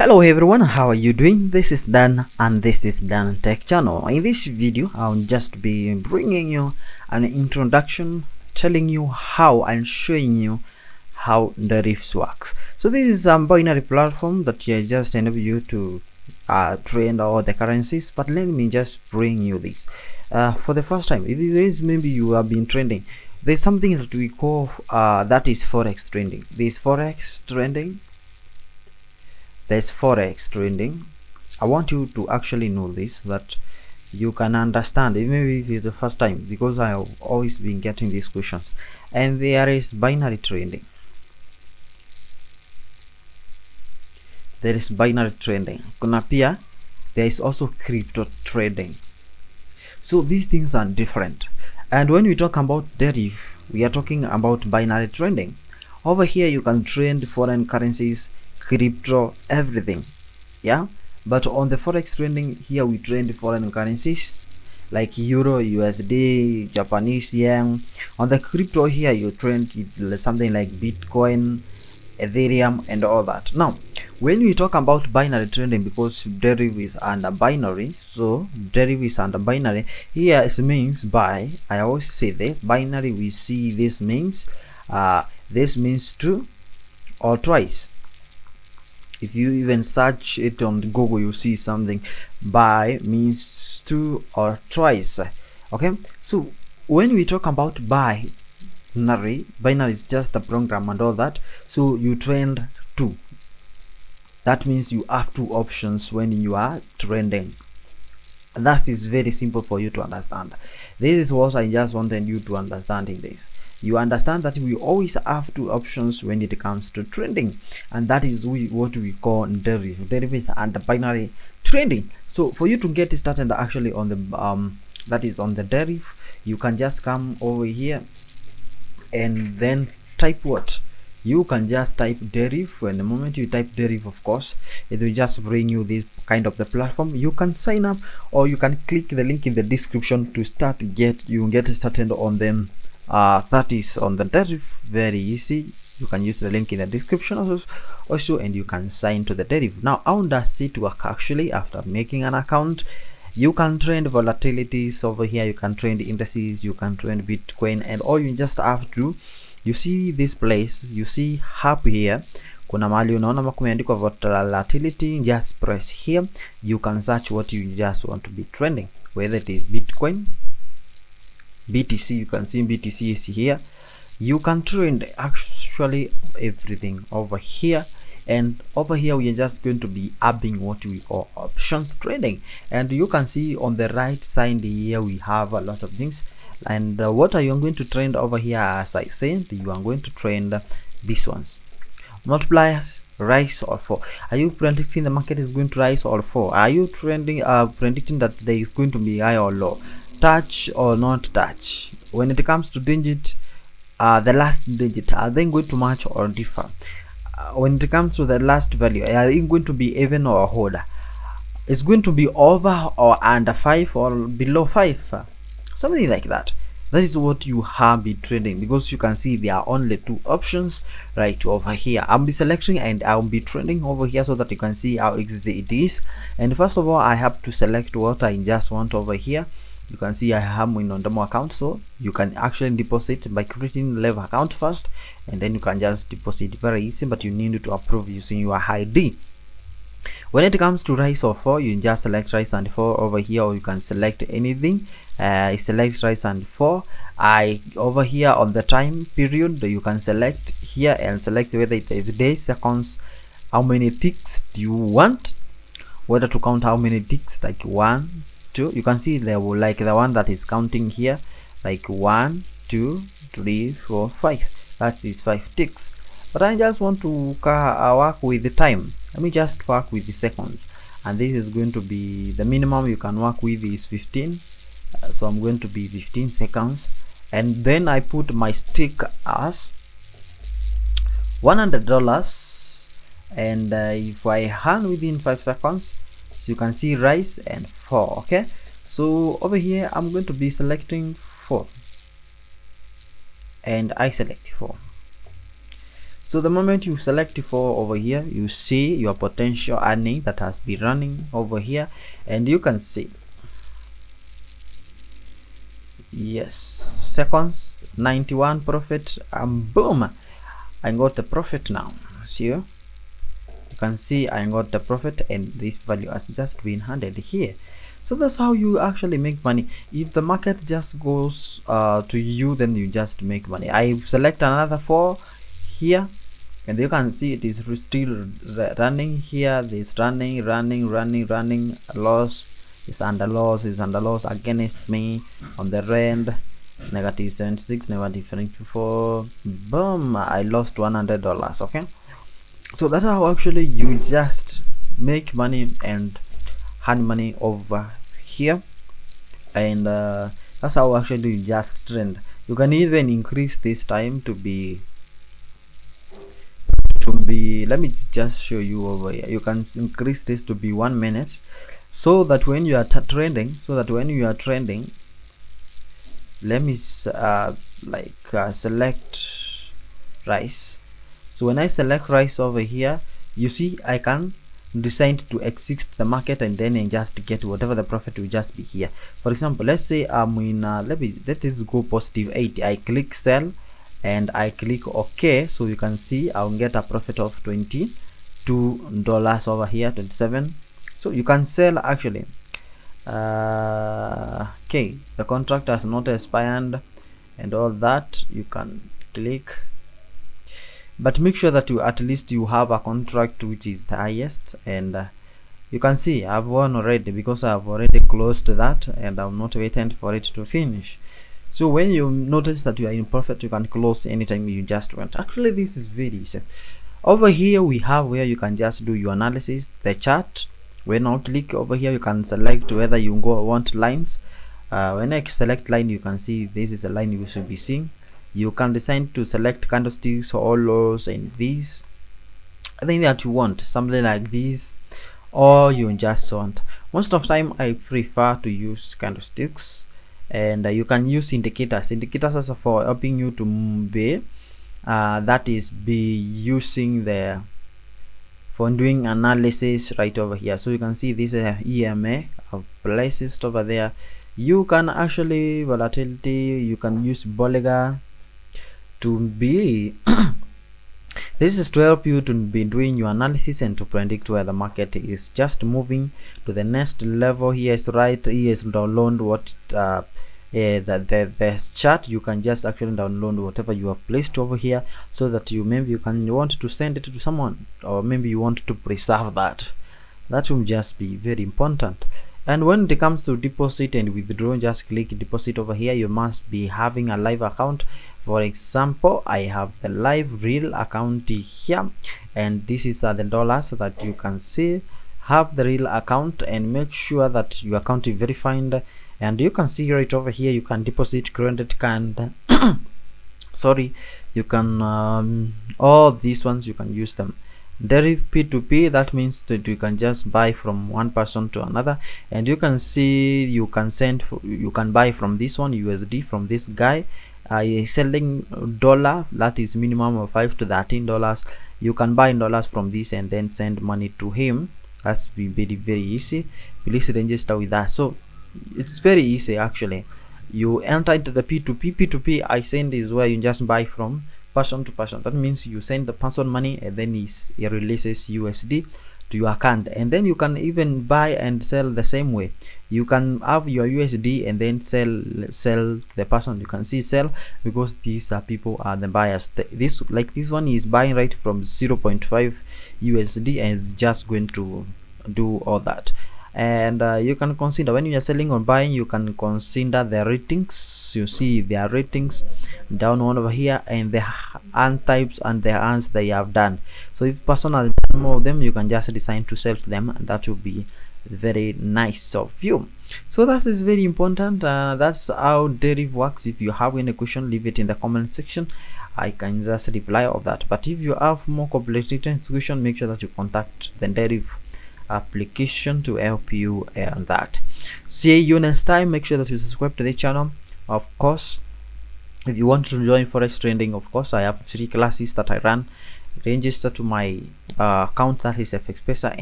Hello everyone, how are you doing? This is Dan and this is Dan Tech Channel. In this video I'll just be bringing you an introduction, telling you how and showing you how DERIV works. So this is a binary platform that just enable you to trade all the currencies, but let me just bring you this for the first time. If it is maybe you have been trading, there's something that we call that is forex trading. There's forex trading. I want you to actually know this, that you can understand it. Maybe if it's the first time, because I have always been getting these questions. And there is binary trading. There is binary trading. Kuna pia there is also crypto trading. So these things are different. And when we talk about DERIV, we are talking about binary trading. Over here you can trade foreign currencies, crypto, everything, yeah. But on the forex trading, here we trade foreign currencies like euro, USD, Japanese yen. On the crypto, here you trade something like Bitcoin, Ethereum, and all that. Now when we talk about binary trading, because DERIV is under binary, so DERIV is under binary, here it means by, I always say that binary, we see this means two or twice. If you even search it on Google, you see something by means two or twice. Okay, so when we talk about binary is just a program and all that. So you trend two. That means you have two options when you are trending. And that is very simple for you to understand. This is what I just wanted you to understand in this. You understand that we always have two options when it comes to trading, and that is what we call DERIV. DERIV is under binary trading. So for you to get started actually on the that is on the DERIV, you can just come over here and then type what? You can just type DERIV. When the moment you type DERIV, of course, it will just bring you this kind of the platform. You can sign up, or you can click the link in the description to start get started on them. That is on the DERIV. Very easy. You can use the link in the description also, and you can sign to the DERIV. Now how does it work actually? After making an account, you can trade volatilities over here, you can trade indices, you can trade Bitcoin, and all you just have to, you see this place, you see up here kuna mahali unaona kumeandikwa volatility. Just press here, you can search what you just want to be trending, whether it is Bitcoin, BTC. You can see BTC is here. You can trade actually everything over here, and over here we are just going to be adding what we call options trading. And you can see on the right side here we have a lot of things. And what are you going to trade over here? As I said, you are going to trade these ones: multipliers, rise or fall. Are you predicting the market is going to rise or fall? Are you trending predicting that there is going to be high or low, touch or not touch? When it comes to digit, the last digit, are they going to match or differ? When it comes to the last value, are it going to be even or odd? It's going to be over or under 5 or below 5, something like that. That is what you have been trading, because you can see there are only two options right over here. I'll be selecting and I'll be trading over here so that you can see how easy it is. And first of all, I have to select what I just want over here. You can see I have my non-demo account, so you can actually deposit by creating live account first, and then you can just deposit. Very easy, but you need to approve using your ID. When it comes to rise or fall, you just select rise and fall over here, or you can select anything. Select rise and fall. Over here on the time period, you can select here and select whether it is days, seconds, how many ticks do you want, whether to count how many ticks, like 1, 2. You can see there will, like the one that is counting here, like 1, 2, 3, 4, 5. That is 5 ticks. But I just want to work with the time. Let me just work with the seconds, and this is going to be the minimum you can work with is 15. So I'm going to be 15 seconds, and then I put my stick as $100, and if I earn within 5 seconds, so you can see rise and fall. Okay, so over here I'm going to be selecting 4, and I select 4. So the moment you select 4 over here, you see your potential earning that has been running over here, and you can see, yes, seconds, 91 profit, and boom, I got the profit now. See, you can see I got the profit, and this value has just been handed here. So that's how you actually make money. If the market just goes to you, then you just make money. I select another 4 here, and you can see it is still running here. This running loss is under loss against me on the rand, negative 76, negative 24. Boom, I lost $100. Okay, so that's how actually you just make money and earn money over here. And that's how actually you just trend. You can even increase this time to be let me just show you over here. You can increase this to be 1 minute, so that when you are trending, let me select rice. So when I select rice over here, you see I can decide to exit the market, and then I just get whatever the profit will just be here. For example, let's say I'm in let us go positive 80. I click sell and I click OK. So you can see I'll get a profit of $22 over here, 27. So you can sell actually. Okay, the contract has not expired and all that. You can click, but make sure that you at least you have a contract which is the highest. And you can see I've won already because I've already closed that, and I'm not waiting for it to finish. So when you notice that you are in profit, you can close anytime you just want. Actually, this is very easy. Over here we have where you can just do your analysis, the chart. When I click over here, you can select whether you want lines. When I select line, you can see this is a line you should be seeing. You can decide to select candlesticks, hollows, and these. I think that you want something like this, or you just want. Most of the time I prefer to use candlesticks, and you can use indicators. Indicators are for helping you to be using the for doing analysis right over here. So you can see this EMA I've placed it over there. You can actually volatility, you can use Bollinger to be this is to help you to be doing your analysis and to predict where the market is just moving to the next level. Here is right, here is download what the chart. You can just actually download whatever you have placed over here, so that you maybe you can want to send it to someone, or maybe you want to preserve that. That will just be very important. And when it comes to deposit and withdraw, just click deposit over here. You must be having a live account. For example, I have the live real account here, and this is the dollars that you can see. Have the real account and make sure that your account is verified. And you can see right over here, you can deposit credit card sorry, you can all these ones you can use them. DERIV P2P, that means that you can just buy from one person to another, and you can see you can buy from this one USD from this guy. Selling dollar, that is minimum of $5 to $13. You can buy in dollars from this and then send money to him. That's very easy. Please register with that. So it's very easy actually. You enter into the P2P. I send is where you just buy from person to person. That means you send the person money, and then he releases USD to your account. And then you can even buy and sell the same way. You can have your USD and then sell the person. You can see sell, because these are people are the buyers. This one is buying right from 0.5 USD and is just going to do all that. And you can consider when you are selling or buying, you can consider the ratings. You see their ratings down one over here, and the earn types and the earns they have done. So if person has done more of them, you can just decide to sell to them, and that will be very nice of you. So that is very important. That's how DERIV works. If you have any question, leave it in the comment section. I can just reply of that. But if you have more complicated question, make sure that you contact the DERIV application to help you on that. See you next time. Make sure that you subscribe to the channel. Of course, if you want to join forex trading, of course I have 3 classes that I run, register to my account, that is FXPesa, and